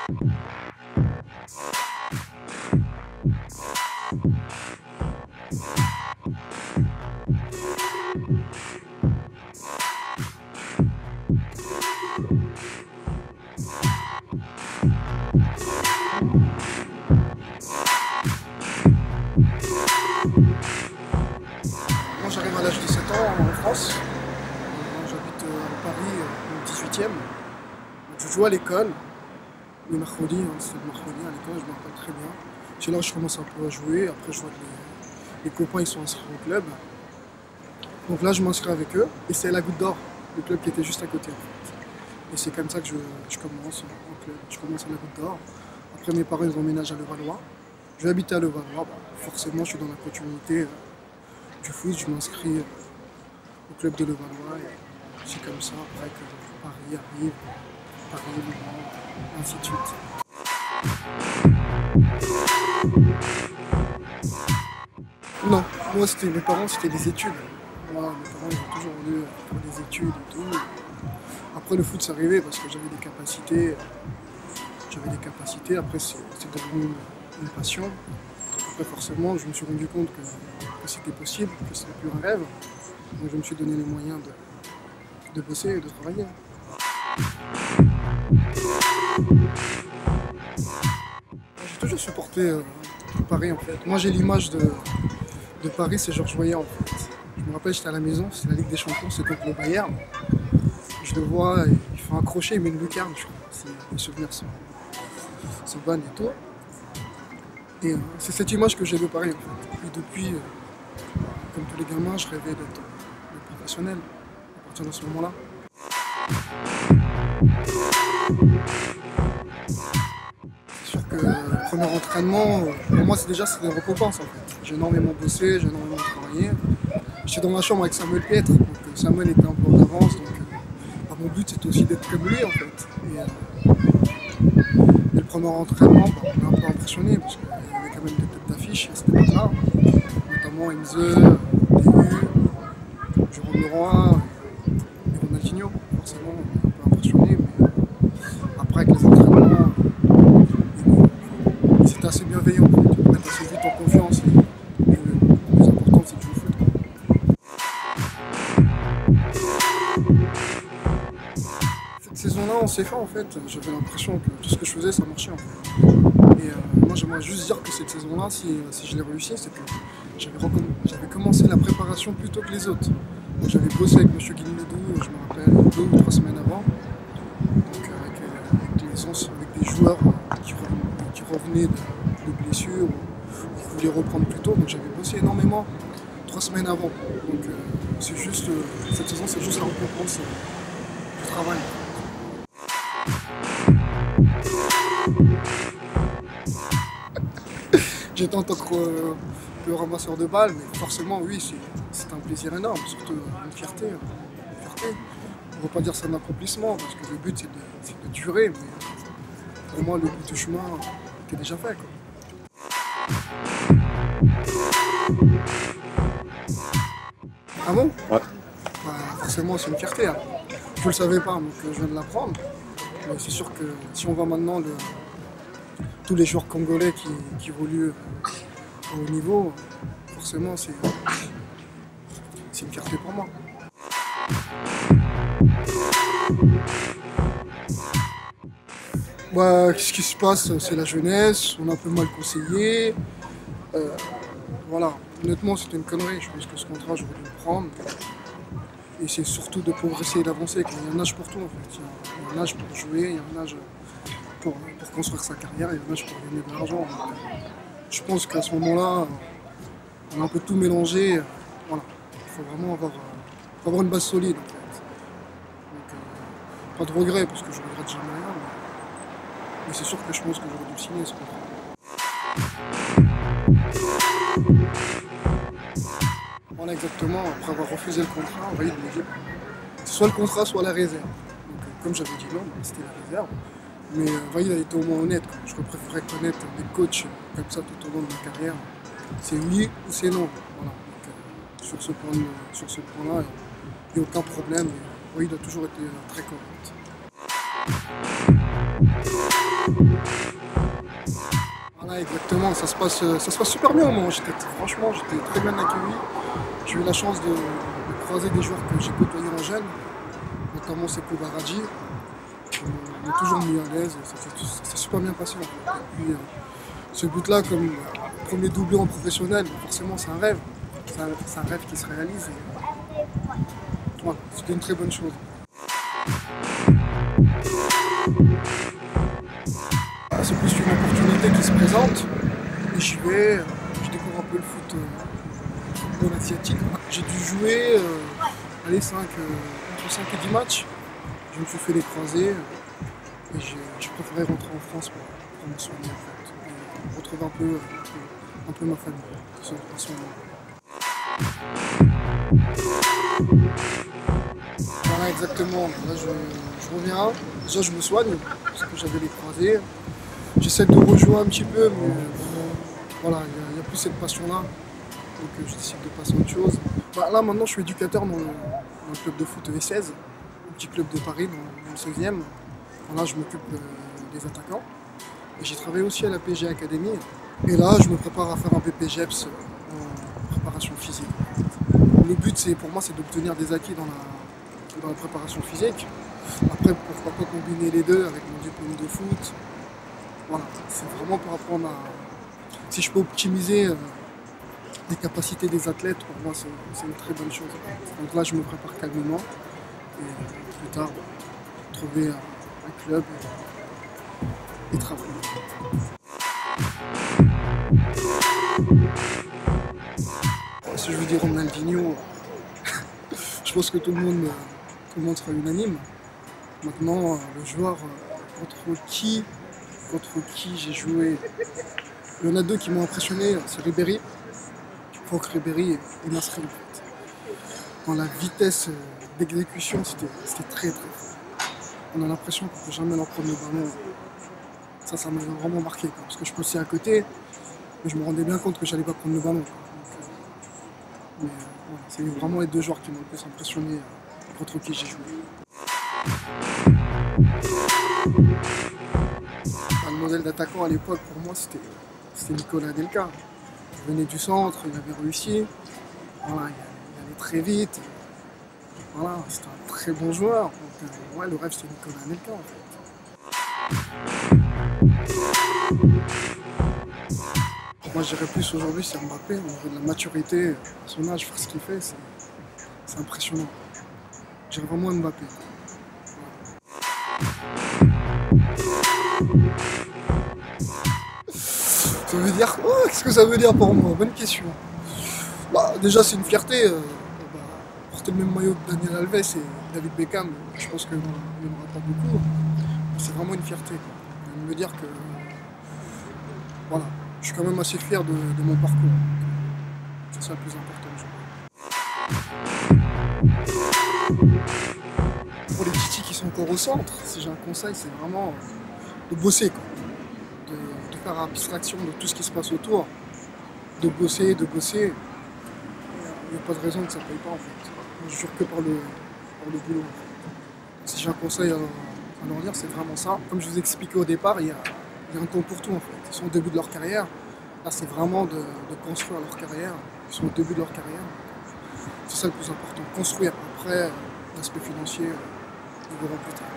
Moi j'arrive à l'âge de 7 ans en France. J'habite à Paris, au 18e. Donc, je joue à l'école, le mercredi, c'était le mercredi à l'école, je me rappelle très bien. C'est là où je commence un peu à jouer, après je vois que les copains ils sont inscrits au club. Donc là je m'inscris avec eux et c'est la Goutte d'Or, le club qui était juste à côté en fait. Et c'est comme ça que je commence au club, je commence à la Goutte d'Or. Après mes parents ils emménagent à Levallois. Je vais habiter à Levallois, forcément je suis dans la continuité du foot, je m'inscris au club de Levallois et c'est comme ça après que Paris arrive, Paris, Lyon, ainsi de suite. Non, moi c'était mes parents, c'était les études. Moi, mes parents ils ont toujours voulu faire des études et tout. Après le foot c'est arrivé parce que j'avais des capacités. Après c'est devenu une passion. Après forcément je me suis rendu compte que c'était possible, que c'était plus un rêve. Donc je me suis donné les moyens de bosser et de travailler. J'ai toujours supporté Paris en fait. Moi j'ai l'image de Paris, c'est Georges Weah en fait. Je me rappelle, j'étais à la maison, c'est la Ligue des Champions, c'est contre le Bayern. Je le vois, il fait un crochet, il met une lucarne, je crois. Les souvenirs sont bonnes et tout. Et c'est cette image que j'ai de Paris en fait. Et depuis, comme tous les gamins, je rêvais d'être professionnel à partir de ce moment-là. C'est sûr que le premier entraînement, pour moi, c'est des récompenses en fait. J'ai énormément bossé, j'ai énormément travaillé. J'étais dans ma chambre avec Samuel Piètre, donc Samuel était un peu en avance, donc mon but c'était aussi d'être comme lui en fait. Et le premier entraînement, on m'a un peu impressionné parce qu'il y avait quand même des têtes d'affiche à cette époque-là, notamment Enze, Déhu, Jérôme Leroy et Ronaldinho. Forcément, on m'a un peu impressionné, mais après avec les entraînements, c'était assez bienveillant, en fait. Ils mettent assez vite en confiance et le plus important c'est de jouer au foot. Cette saison-là, on s'est fait en fait, j'avais l'impression que tout ce que je faisais ça marchait en fait. Et moi j'aimerais juste dire que cette saison-là, si je l'ai réussi, c'est que j'avais commencé la préparation plus tôt que les autres. J'avais bossé avec M. Guilledou, je me rappelle, 2 ou 3 semaines avant, donc avec des joueurs qui revenaient de blessures ou qui voulaient reprendre plus tôt, donc j'avais bossé énormément 3 semaines avant. Donc c'est juste, cette saison c'est juste la récompense du travail. J'étais en tant que ramasseur de balles, mais forcément oui, c'est un plaisir énorme, surtout une fierté. On ne va pas dire c'est un accomplissement, parce que le but c'est de durer, mais pour moi le bout du chemin était déjà fait, quoi. Ah bon? Ouais. Bah, forcément c'est une fierté. Hein. Je ne le savais pas, donc je viens de l'apprendre. Mais c'est sûr que si on voit maintenant tous les joueurs congolais qui évoluent au haut niveau, forcément c'est une fierté pour moi. Bah, ce qui se passe, c'est la jeunesse, on a un peu mal conseillé. Voilà, honnêtement c'était une connerie, je pense que ce contrat j'aurais dû le prendre. Et c'est surtout de progresser et d'avancer. Il y a un âge pour tout en fait. Il y a un âge pour jouer, il y a un âge pour construire sa carrière, il y a un âge pour gagner de l'argent. Je pense qu'à ce moment-là, on a un peu tout mélangé. Voilà. Il faut vraiment avoir une base solide en fait. Donc, pas de regret parce que je regrette jamais rien. Mais c'est sûr que je pense que j'aurais dû signer ce contrat. Voilà exactement, après avoir refusé le contrat, Vaïd me dit soit le contrat, soit la réserve. Donc comme j'avais dit non, c'était la réserve. Mais Vaïd a été au moins honnête. Je préférerais connaître des coachs comme ça tout au long de ma carrière. C'est oui ou c'est non. Voilà. Donc, sur ce point-là, il n'y a aucun problème. Vaïd a toujours été très correct. Voilà, exactement, ça se passe super bien au moment. Franchement, j'étais très bien accueilli. J'ai eu la chance de croiser des joueurs que j'ai côtoyés en jeune, notamment Sekou Baradji, qui m'ont toujours mis à l'aise. Ça s'est super bien passé en fait. Et puis, ce but-là, comme premier doublé en professionnel, forcément c'est un rêve. C'est un rêve qui se réalise. Et, voilà, c'était une très bonne chose. C'est plus une opportunité qui se présente. Et j'y vais, je découvre un peu le football asiatique. J'ai dû jouer entre 5 et 10 matchs. Je me suis fait les croisés et j'ai préféré rentrer en France pour me soigner en fait. Et retrouver un peu ma famille à ce moment. Voilà exactement, là je reviens, déjà je me soigne parce que j'avais les croisés. J'essaie de rejouer un petit peu mais voilà, il n'y a plus cette passion-là. Donc je décide de passer à autre chose. Bah, là maintenant je suis éducateur dans le club de foot E16, un petit club de Paris dans le 16e. Là je m'occupe des attaquants. Et j'ai travaillé aussi à la PG Academy. Et là je me prépare à faire un BPGEPS en préparation physique. Le but pour moi c'est d'obtenir des acquis dans la préparation physique. Après pourquoi pas combiner les deux avec mon diplôme de foot. Voilà, c'est vraiment pour apprendre à... Si je peux optimiser les capacités des athlètes, pour moi c'est une très bonne chose. Donc là je me prépare calmement et plus tard trouver un club et travailler. Si je veux dire Ronaldinho, je pense que tout le monde sera unanime. Maintenant, le joueur contre qui j'ai joué, il y en a deux qui m'ont impressionné, c'est Ribéry, Franck Ribéry et Nasri. Dans la vitesse d'exécution, c'était très fort. On a l'impression qu'on ne peut jamais leur prendre le ballon. Ça m'a vraiment marqué, quoi, parce que je passais à côté, mais je me rendais bien compte que j'allais pas prendre le ballon. Mais voilà, c'est vraiment les deux joueurs qui m'ont le plus impressionné contre qui j'ai joué. Le modèle d'attaquant à l'époque, pour moi, c'était Nicolas Anelka. Il venait du centre, il avait réussi. Voilà, il allait très vite. Voilà, c'était un très bon joueur. Donc, ouais, le rêve, c'était Nicolas Anelka, en fait. Moi, je dirais plus aujourd'hui, c'est Mbappé. Au niveau de la maturité, à son âge, faire ce qu'il fait, c'est impressionnant. Je dirais vraiment Mbappé. Ça veut dire quoi? Qu'est-ce que ça veut dire pour moi? Bonne question. Bah, déjà, c'est une fierté. Porter le même maillot que Daniel Alves et David Beckham, je pense qu'il n'y en aura pas beaucoup. C'est vraiment une fierté. De me dire que voilà, je suis quand même assez fier de mon parcours. C'est ça le plus important, je crois. Pour les petits qui sont encore au centre, si j'ai un conseil, c'est vraiment de bosser, quoi. De faire abstraction de tout ce qui se passe autour, de bosser. Il n'y a pas de raison que ça ne paye pas en fait. Je jure que par le boulot. En fait. Si j'ai un conseil à leur dire, c'est vraiment ça. Comme je vous ai expliqué au départ, il y a un temps pour tout en fait. Ils sont au début de leur carrière. Là, c'est vraiment de construire leur carrière. Ils sont au début de leur carrière. C'est ça le plus important. Construire. Après, l'aspect financier, ils verront plus tard.